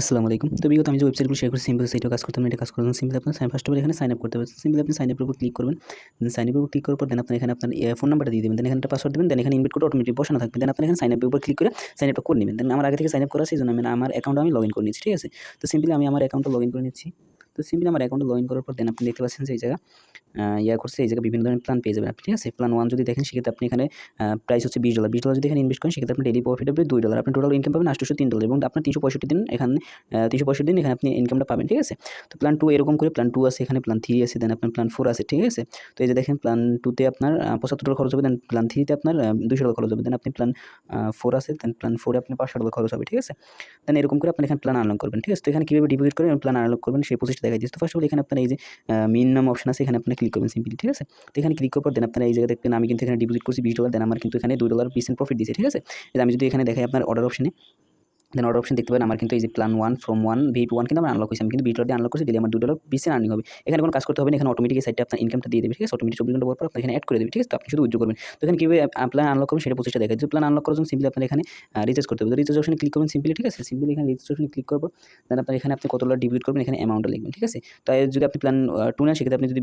আসসালামু আলাইকুম। তো বিগত আমি যে ওয়েবসাইটগুলো শেয়ার করছি সিম্পল সাইটেও কাজ করতাম, এটা কাজ করতাম। সিম্পলি আপনার ফার্স্ট অফ অল এখানে সাইন আপ করতে হবে। সিম্পলি আপনি সাইন আপের উপর ক্লিক করবেন। দেন সাইন আপের উপর ক্লিক করার পর দেন আপনার এখানে আপনার ফোন নাম্বারটা দিয়ে দিবেন। দেন এখানে একটা পাসওয়ার্ড দিবেন। দেন এখানে ইনভাইট কোড অটোমেটিক বসানো থাকবে। দেন আপনার এখানে সাইন আপের উপর ক্লিক করে সাইন আপটা করে নিবেন। দেন আমার আগে থেকে সাইন আপ করা আছে, এইজন্য আমি আমার অ্যাকাউন্টে আমি লগইন করে নিচ্ছি। ঠিক আছে? তো সিম্পলি আমি আমার অ্যাকাউন্টে লগইন করে নিচ্ছি। তো সিম্পলি আমার অ্যাকাউন্টে লগইন করার পর দেন আপনি দেখতে পাচ্ছেন যে এই জায়গা করছে, এই জায়গায় বিভিন্ন ধরনের প্ল্যান পেয়ে যাবেন আপনি। ঠিক আছে? প্ল্যান 1 যদি দেখেন সেক্ষেত্রে আপনি এখানে প্রাইস হচ্ছে $20 $20 যদি এখানে ইনভেস্ট করেন সেক্ষেত্রে আপনার ডেইলি প্রফিট হবে $2। আপনি টোটাল ইনকাম পাবেন $803 এবং আপনার 365 দিন এখানে 365 দিন এখানে আপনি ইনকামটা পাবেন। ঠিক আছে? তো প্ল্যান 2 এরকম করে প্ল্যান 2 আছে, এখানে প্ল্যান 3 আছে, দেন আপনার প্ল্যান 4 আছে। ঠিক আছে? তো এই যে দেখেন প্ল্যান 2 তে আপনার $75 খরচ হবে, দেন প্ল্যান 3 তে আপনার $200 খরচ হবে। দেন আপনি প্ল্যান 4 আছে, দেন প্ল্যান 4 এ আপনি $500 খরচ হবে। ঠিক আছে? দেন এরকম করে আপনি এখানে প্ল্যান আনলক করবেন। ঠিক আছে? তো এখানে কিভাবে ডিপোজিট করবেন এবং প্ল্যান আনলক করবেন সেই প্রসেসটা দেখাই দিচ্ছি। তো ফার্স্ট অফ অল এখানে আপনার এই যে মিনিমাম অপশন আছে, এখানে আপনি ক্লিক করবেন সিম্পলি। ঠিক আছে? তো এখানে ক্লিক করার পর দেন আপনারা এই জায়গায় দেখবেন আমি কিন্তু এখানে ডিপোজিট করছি $20, দেন আমার কিন্তু এখানে $2 প্রফিট দিয়েছে। ঠিক আছে? আমি যদি এখানে দেখাই আপনার অর্ডার অপশনে, দেন অর্ডার অপশন দেখতে পাবেন আমার কিন্তু এই যে প্ল্যান 1 ফ্রম 1 VIP 1 কিন্তু আমার আনলক হইছে। আমি কিন্তু $20 দিয়ে আনলক করছি, দিলে আমার $2 আর্নিং হবে। এখানে কোনো কাজ করতে হবে না, এখানে অটোমেটিক এই সাইটটা আপনার ইনকামটা দিয়ে দেবে। ঠিক আছে? অটোমেটিক 24 ঘন্টা পর আপনার এখানে এড করে দেবে। ঠিক আছে? তো আপনি শুধু উইথড্র করবেন। তো এখানে কিভাবে প্ল্যান আনলক করবেন সেটা প্রসেসটা দেখাই। তো প্ল্যান আনলক করার জন্য সিম্পলি আপনার এখানে রিচার্জ করতে হবে। তো রিচার্জ অপশনে ক্লিক করবেন সিম্পলি। ঠিক আছে? সিম্পলি এখানে রিচার্জ অপশনে ক্লিক করব। দেন আপনার এখানে আপনি কত ডলার ডিপোজিট করবেন এখানে অ্যামাউন্টটা লিখবেন। ঠিক আছে? তো যদি আপনি প্ল্যান 2 নেন সেক্ষেত্রে আপনি যদি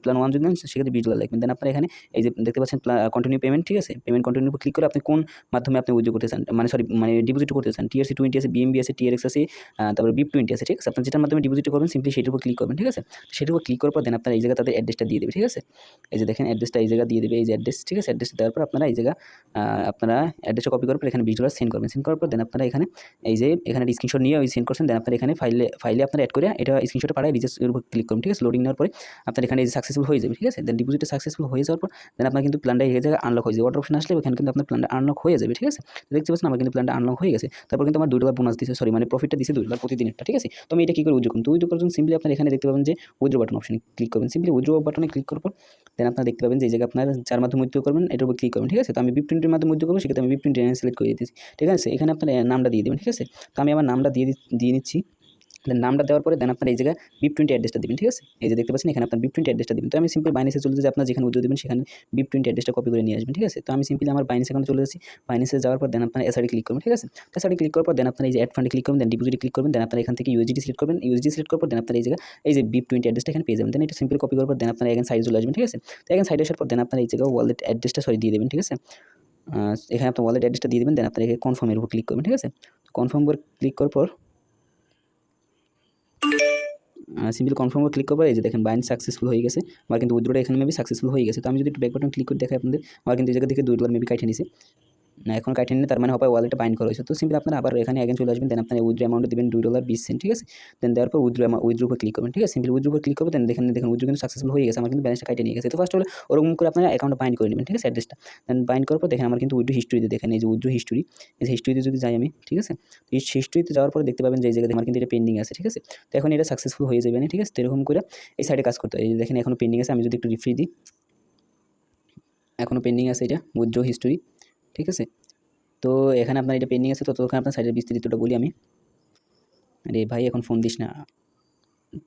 প্ল্যান 1 যদি নেন সেক্ষেত্রে $20 লিখবেন। দেন আপনার এখানে এই যে দেখতে পাচ্ছেন কন্টিনিউ পেমেন্ট। ঠিক আছে? পেমেন্ট কন্টিনিউ উপর ক্লিক করে আপনি কোন মাধ্যমে আপনি উইথড্র করতে চান, মানে ডিপোজিট করতে চান। TRC20 আছে, BNB আছে, TRX আছে, তারপরে BIP20 আছে। ঠিক আছে? আপনার যেটার মাধ্যমে ডিপোজিট করবেন সিম্পলি সেটার উপর ক্লিক করবেন। ঠিক আছে? তো সেটার উপর ক্লিক করার পর দেন আপনারা এই জায়গায় তাদের অ্যাড্রেসটা দিয়ে দেবে। ঠিক আছে? এই যে দেখেন অ্যাড্রেসটা এই জায়গা দিয়ে দেবে, এই যে অ্যাড্রেস। ঠিক আছে? অ্যাড্রেসটা দেওয়ার পর আপনারা এই জায়গা আপনারা অ্যাড্রেসটা কপি করার পর এখানে $20 সেন্ড করবেন। সেন্ড করার পর দেন আপনারা এখানে এই যে এখানে স্ক্রিনশট নিয়ে ওই সেন্ড করছেন, দেন আপনারা এখানে ফাইলে আপনারা এড করে এটা স্ক্রিনশটটা পাঠায় রিচার্জ এর উপর ক্লিক করুন। ঠিক আছে? লোডিং নেওয়ার পরে আপনার এখানে এই যে সাকসেসফুল হয়ে যাবে। ঠিক আছে? দেন ডিপোজিটটা সাকসেসফুল হয়ে যাওয়ার পর দেন আপনার কিন্তু প্ল্যানটা এই জায়গায় আনলক হয়ে যাবে। অর্ডার অপশন আসলে ওখানে কিন্তু আপনার প্ল্যানটা আনলক হয়ে যাবে। ঠিক আছে? তো দেখতে পাচ্ছেন আমার কিন্তু প্ল্যানটা আনলক হয়ে গেছে। তারপর কিন্তু আমার $2 বোনাস দিছে, সরি মানে প্রফিটটা দিছে $2 প্রতিদিনেরটা। ঠিক আছে? তো আমি এটা কি করে উইথড্র করব? তো উইথড্র করার জন্য সিম্পলি আপনারা এখানে দেখতে পাবেন যে উইথড্র বাটন অপশনে ক্লিক করবেন। সিম্পলি উইথড্র বাটনে ক্লিক করার পর দেন আপনারা দেখতে পাবেন যে এই জায়গায় আপনারা যার মাধ্যমে উইথড্র করবেন এটার উপর ক্লিক করবেন। ঠিক আছে? তো আমি BIP20 এর মাধ্যমে উইথড্র করব, সেক্ষেত্রে আমি BIP20 সিলেক্ট করে দিতেছি। ঠিক আছে? এখানে আপনারা নামটা দিয়ে দিবেন। ঠিক আছে? তো আমি আমার নামটা দিয়ে নিচ্ছি। দেন নামটা দেওয়ার পরে দেন আপনারা এই জায়গায় BIP20 অ্যাড্রেসটা দিবেন। ঠিক আছে? এই যে দেখতে পাচ্ছেন এখানে আপনার BIP20 অ্যাড্রেসটা দিবেন। তো আমি সিম্পল বাইন্যান্সে চলে যাই, আপনারা যেখানে উইথড্র দিবেন সেখানে BIP20 অ্যাড্রেসটা কপি করে নিয়ে আসবেন। ঠিক আছে? তো আমি সিম্পলি আমার বাইন্যান্স অ্যাকাউন্টে চলে যাচ্ছি। বাইন্যান্সে যাওয়ার পর দেন আপনারা এসআরডি ক্লিক করবেন। ঠিক আছে? তো এসআরডি ক্লিক করার পর দেন আপনারা এই যে অ্যাড ফান্ডে ক্লিক করবেন, দেন ডিপোজিটে ক্লিক করবেন, দেন আপনারা এখান থেকে USDT সিলেক্ট করবেন। USDT সিলেক্ট করার পর দেন আপনারা এই জায়গায় এই যে BIP20 অ্যাড্রেসটা এখানে পেয়ে যাবেন। দেন এটা সিম্পলি কপি করার পর দেন আপনারা এখানে সাইডে চলে আসবেন। ঠিক আছে? তো এখানে সাইডে আসার পর দেন আপনারা এই জায়গায় ওয়ালেট অ্যাড্রেসটা দিয়ে দেবেন। ঠিক আছে? এখানে আপনার ওয়ালেট অ্যাড্রেসটা দিয়ে দিবেন, দেন আপনারা এখানে কনফার্মের উপর ক্লিক করবেন। ঠিক আছে? তো কনফার্ম উপর ক্লিক করার পর সিম্পলি কনফার্ম উপর ক্লিক করবো, এই যে দেখেন বাইন্যান্স সাকসেসফুল হয়ে গেছে। আমার কিন্তু উইথড্রটা এখানে মেবি সাকসেসফুল হয়ে গেছে। তো আমি যদি একটু ব্যাক বাটন ক্লিক করে দেখাই আপনাদের, আমার কিন্তু এই জায়গা থেকে $2 মেবি কাইটে নিছে। না এখন কাইটে নিলে তার মানে হবে ওয়ালেটে বাইন্ড করা হয়েছে। তো সিম্পলি আপনারা আবার এখানে এগেইন চলে আসবেন, দেন আপনারা উইথড্র অ্যামাউন্ট দিবেন $2.20। ঠিক আছে? দেন দেওয়ার পর উইথড্র উপর ক্লিক করবেন। ঠিক আছে? সিম্পলি উইথড্র উপর ক্লিক করবেন, দেন দেখেন উইথড্র কিন্তু সাকসেসফুল হয়ে গেছে। আমার কিন্তু ব্যালেন্সটা কাইটে নিয়ে গেছে। তো ফার্স্ট হলো ওরকম করে আপনারা অ্যাকাউন্টটা বাইন্ড করে নেবেন। ঠিক আছে? অ্যাড্রেসটা দেন বাইন্ড করার পর দেখেন আমার কিন্তু উইথড্র হিস্ট্রিতে দেখেন এই যে উইথড্র হিস্ট্রি, এই যে হিস্ট্রিতে যদি যাই আমি, ঠিক আছে? তো এই হিস্ট্রিতে যাওয়ার পরে দেখতে পাবেন যে এই জায়গাতে আমার কিন্তু এটা পেন্ডিং আছে। ঠিক আছে? তো এখন এটা সাকসেসফুল হয়ে যাবে না। ঠিক আছে? তো এরকম করে এই সাইডে কাজ করতে হয়। এই যে দেখেন এখনো পেন্ডিং আছে, আমি যদি একটু রিফ্রেশ দিই, এখনো পেন্ডিং আছে এটা উইথড্র হিস্টরি। ঠিক আছে? তো এখানে আপনার এটা পেন্ডিং আছে, তো ততক্ষণ আপনার সাইডের বিস্তারিতটা বলি আমি। আরে ভাই এখন ফোন দিস না।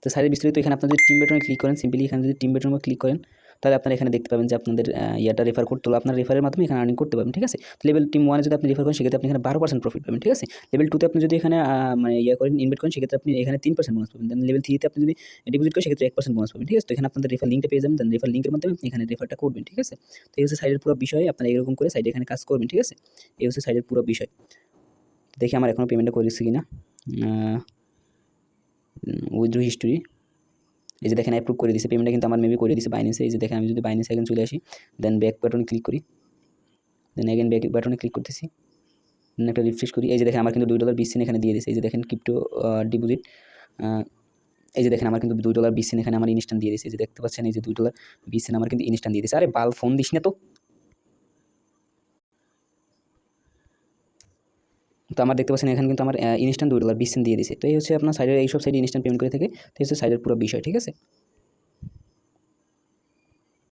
তো সাইডের বিস্তারিত এখানে আপনার যদি টিম বাটনে ক্লিক করেন, সিম্পলি এখানে যদি টিম বাটনের উপর ক্লিক করেন তাহলে আপনারা এখানে দেখতে পাবেন যে আপনাদের ইয়াটা রেফার করতে হলো, আপনার রেফারের মাধ্যমে এখানে আর্নিং করতে পারবেন। ঠিক আছে? তো লেভেল টিম 1 যদি আপনি রেফার করেন সেক্ষেত্রে আপনি এখানে 12% প্রফিট পাবেন। ঠিক আছে? লেভেল 2 তে আপনি যদি এখানে মানে করেন ইনভেস্ট করেন সেক্ষেত্রে আপনি এখানে 3% বোনাস পাবেন। দেন লেভেল 3 তে আপনি যদি ডিপোজিট করেন সেক্ষেত্রে 1% বোনাস পাবেন। ঠিক আছে? তো এখানে আপনাদের রেফার লিঙ্কটা পেয়ে যাবেন, দেন রেফার লিঙ্কের মাধ্যমে আপনি এখানে রেফারটা করবেন। ঠিক আছে? তো এই হচ্ছে সাইডের পুরো বিষয়, আপনারা এরকম করে সাইডে এখানে কাজ করবেন। ঠিক আছে? এই হচ্ছে সাইডের পুরো বিষয়। দেখি আমার এখনো পেমেন্টটা করেছে কিনা। উইথড্র হিস্টরি, এই যে দেখেন অ্যাপ্রুভ করে দিয়েছে, পেমেন্টটা কিন্তু আমার মেবি করে দিয়েছে বাইন্যান্সে। এই যে দেখেন আমি যদি বাইন্যান্সে এখন চলে আসি, দেন ব্যাক বাটনে ক্লিক করি, দেন এগেন ব্যাক বাটনে ক্লিক করতেছি, দেন একটা রিফ্রেশ করি। এই যে দেখেন আমার কিন্তু $2.20 এখানে দিয়ে দিয়েছে। এই যে দেখেন ক্রিপ্টো ডিপোজিট, এই যে দেখেন আমার কিন্তু $2.20 এখানে আমার ইনস্ট্যান্ট দিয়ে দিয়েছে। এই যে দেখতে পাচ্ছেন এই যে $2.20 আমার কিন্তু ইনস্ট্যান্ট দিয়ে দিয়েছে। আরে বাল ফোন দিস না তো। তো আমার দেখতে পাচ্ছেন এখানে কিন্তু আমার ইনস্ট্যান্ট $2.20 দিয়ে দিয়েছে। তো এই হচ্ছে আপনার সাইডের এইসব সাইডে ইনস্ট্যান্ট পেমেন্ট করে থাকে। তো এই হচ্ছে সাইডের পুরো বিষয়। ঠিক আছে?